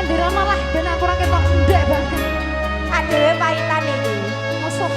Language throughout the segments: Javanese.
ndirana lah ben aku ora ketok ndek banget. Adewe pahitan iki. Musuh.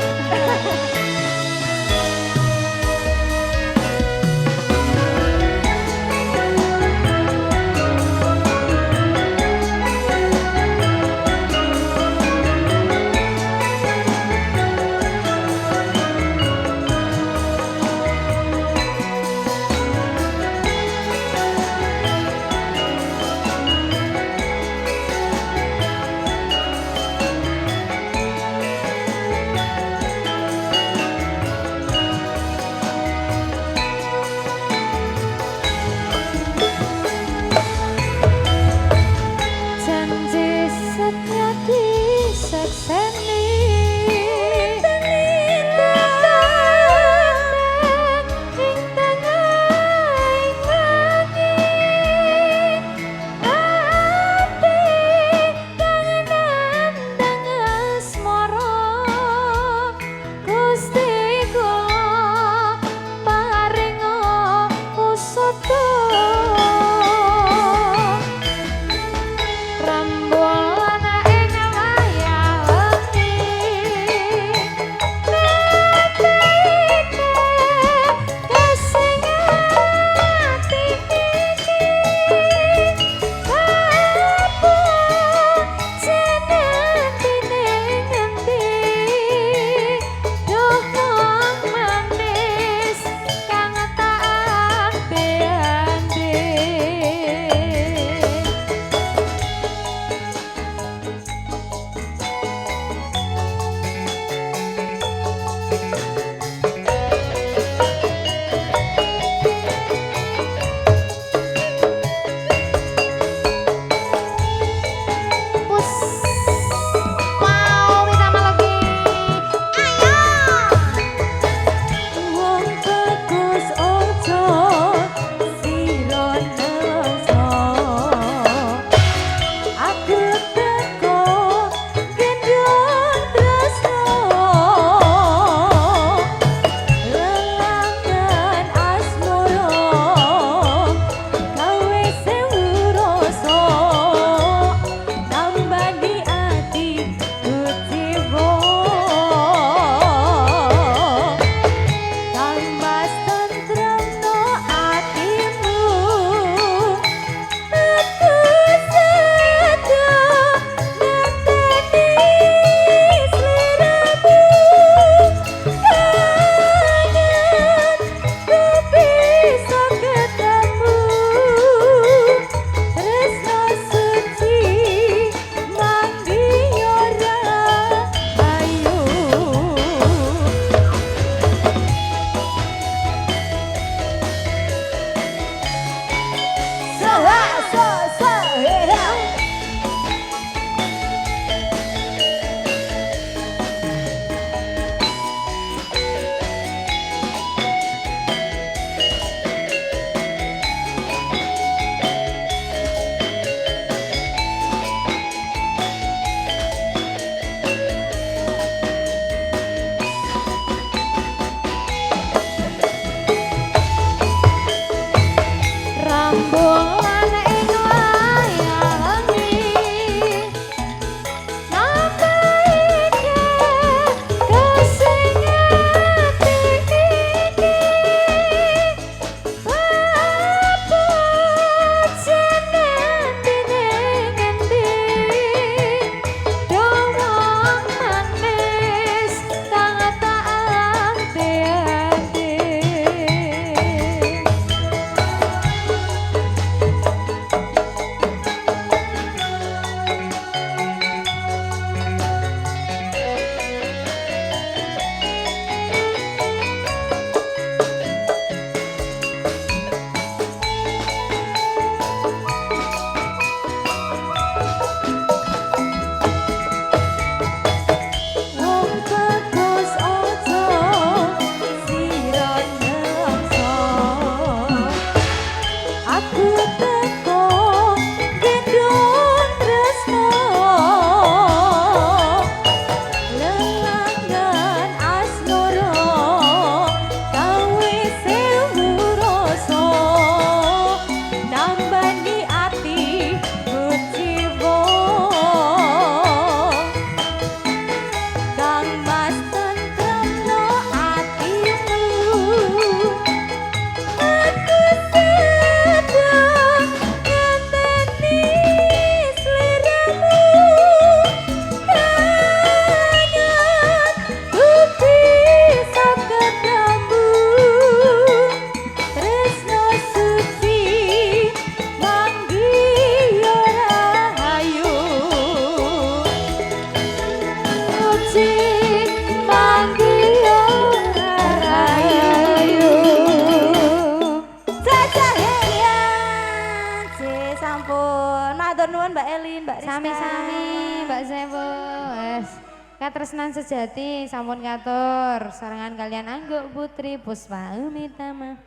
Matur nuwun Mbak Elin, Mbak Rizka. Sami-sami Mbak Sewo. Wes. Katresnan sejati sampun katur. Sarangan kalian Anggo Putri Puspa Umitama.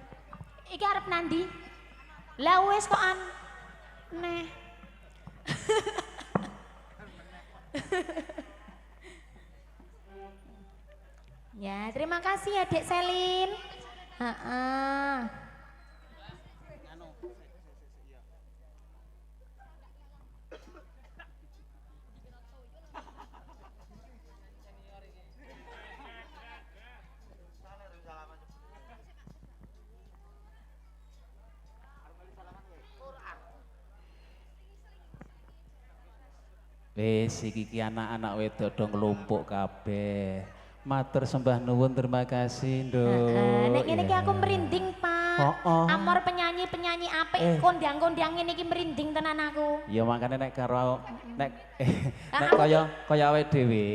Iki arep nandi? Lah wis kok neh. Ya, terima kasih ya Dek Selin. Heeh. Wis iki anak-anak wedok dong nglumpuk kabeh. Matur sembah nuwun, terima kasih, Nduk. Nek ngene iki aku merinding, Pak. Amor penyanyi-penyanyi apik kondang-kondang ngene iki merinding tenan aku. Ya makane nek karo nek kaya awake dhewe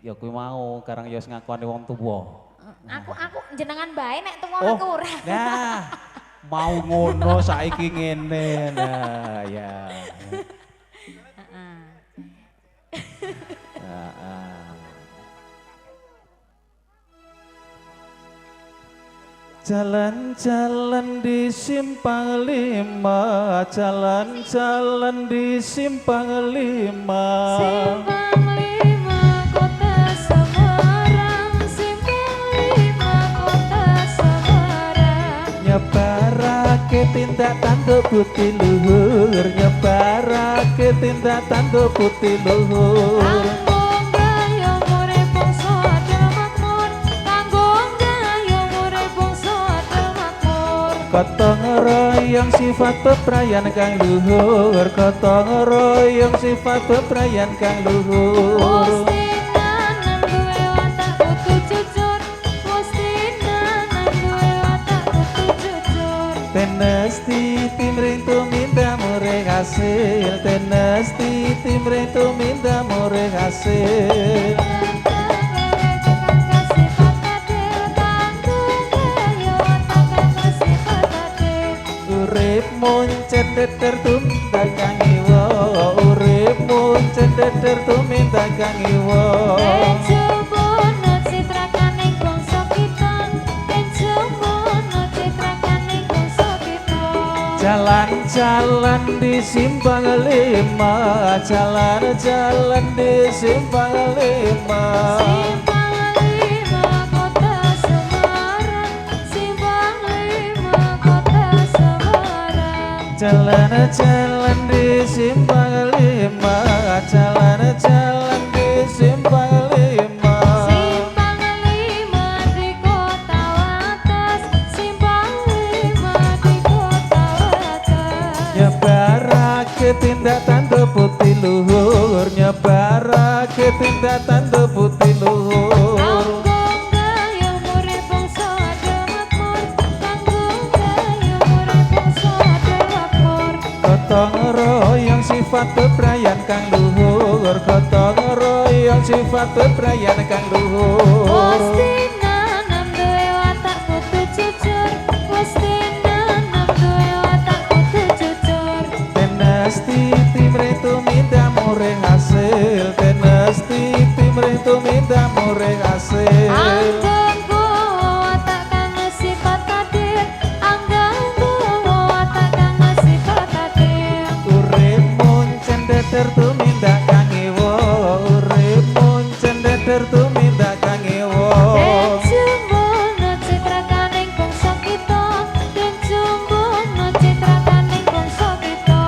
ya kuwi mau karang ya wis ngakoni wong tuwa. Aku jenengan bae nek tuwa aku ora. Nah, mau ngono saiki ngene. Nah, ya. Jalan-jalan di simpang lima, jalan-jalan di simpang lima. Simpang lima kota Semarang, simpang lima kota Semarang. Nyebarake tindak tanduk putih luhur, nyebarake tindak tanduk putih luhur. Kanggo gayung urip bangsa adil makmur, kanggo gayung urip bangsa adil makmur. Gotong royong sifat bebrayan kang luhur, gotong royong sifat bebrayan kang luhur. Musti nanem duwe watak kudu jujur, musti nanem duwe watak kudu jujur. Tenesti timring tuminda murih hasil, tenesti timring tuminda murih hasil. Urip muncen deter tuminda kang iwa, urip muncen deter tuminda kang iwa. Jalan-jalan di simpang lima, jalan-jalan di simpang lima. Simpang lima kota Semarang, simpang lima kota Semarang. Jalan-jalan di simpang lima, jalan-jalan di simpang lima. Simpang lima di kota Wates, simpang lima di kota Wates. Nyebarake tindak tanduk putih luhur, nyebarake tindak tanduk putih luhur. Kanggo gayung urip bangsa adil makmur, kanggo gayung urip bangsa adil makmur. Gotong royong sifat bebrayan kang luhur, gotong royong sifat bebrayan kang luhur. Musti nanem duwe watak kudu jujur, musti nanem duwe watak kudu jujur. Tenesti timring tuminda murih hasil, tenesti timring tuminda murih hasil. Angganggu watak kang sifat adil, angganggu watak kang sifat adil. Urip muncen deter tumindak kang iwa, urip muncen deter tumindak kang iwa. Den jumbono citrakaning bangsa kita, den jumbono citrakaning bangsa kita.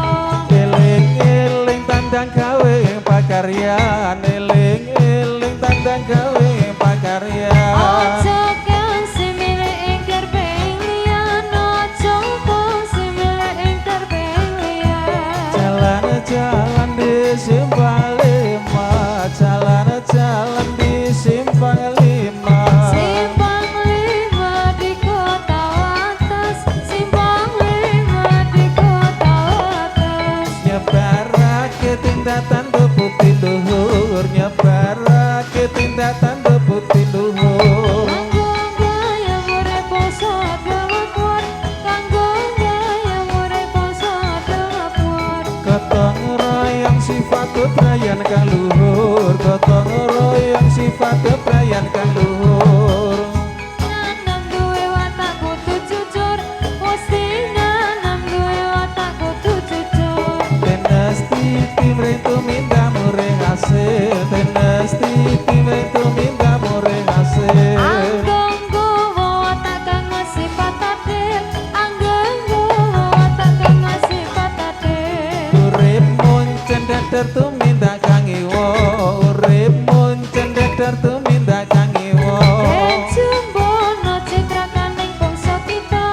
Eling-eling tandang gawe pakaryan, eling-eling tandang gawe pakaryan. Ojo kang similih ing gerbeng liyan, ojo kang similih ing gerbeng liyan. Jalan-jalan di simpang lima, jalan-jalan di simpang lima. Simpang lima di kota Wates, simpang lima di kota Wates. Nyebarake tindak tanduk putih luhur, beprayan kang luhur gotong royong sifat beprayan kang luhur Nanam duwe watak kudu jujur mesti nanam duwe watak kudu jujur tenes titi mrentu minda mure hasil tenes titi mrentu minda mure hasil Anggenggo watak kang sifat adil Anggenggo watak kang sifat adil urip muncen dadar tumindak kang iwo urip muncen dadar tumindak kang iwo Jumbono citrakaning bangsa kita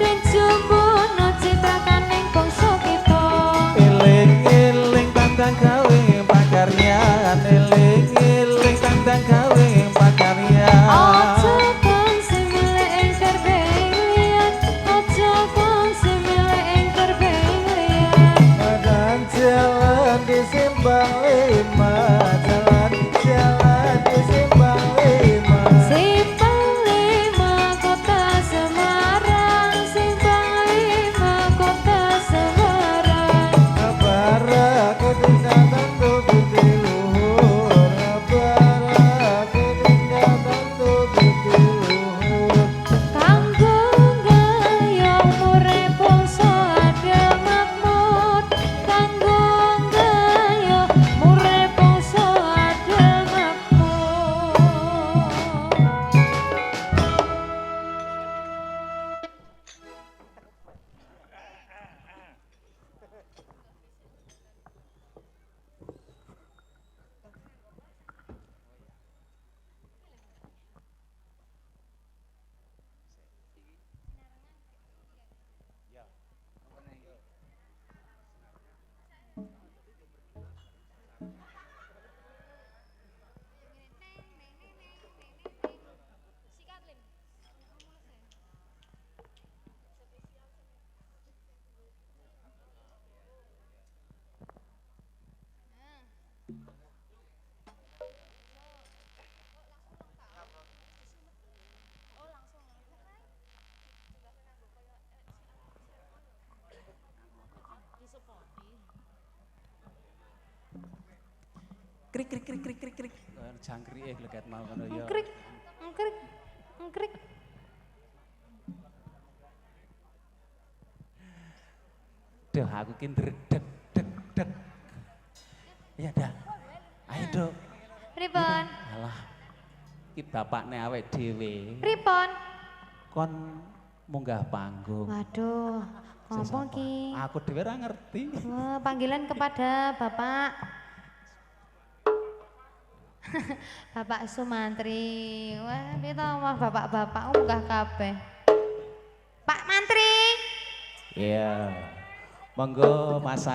Den jumbono citrakaning bangsa kita eling-eling tandang gawe pakaryan eling-eling tandang gawe pakaryan Ojo kang simile engker belian Ojo kang simile engker belian Jalan jalan di Simpang Lima jalan di Simpang Lima Simpang Lima Kota Semarang Simpang Lima Kota Semarang Abara ketinggalan tuh putih luhur Abara ketinggalan tuh putih luhur Kanggo gayung urip bangsa adil makmur Kanggo gayung urip bangsa adil makmur krik krik krik krik krik krik jangkrik lekat mau ngono ya Engkrik engkrik engkrik Duh aku ki deg deg deg ya dah ayo dok Pripun alah ki bapakne awake dhewe Pripun kon munggah panggung Waduh Ngopo ki aku dhewe ora ngerti Wah, panggilan kepada Bapak Bapak Sumantri. Wah, kita mah bapak-bapak unggah kabeh. Pak Mantri. iya monggo masak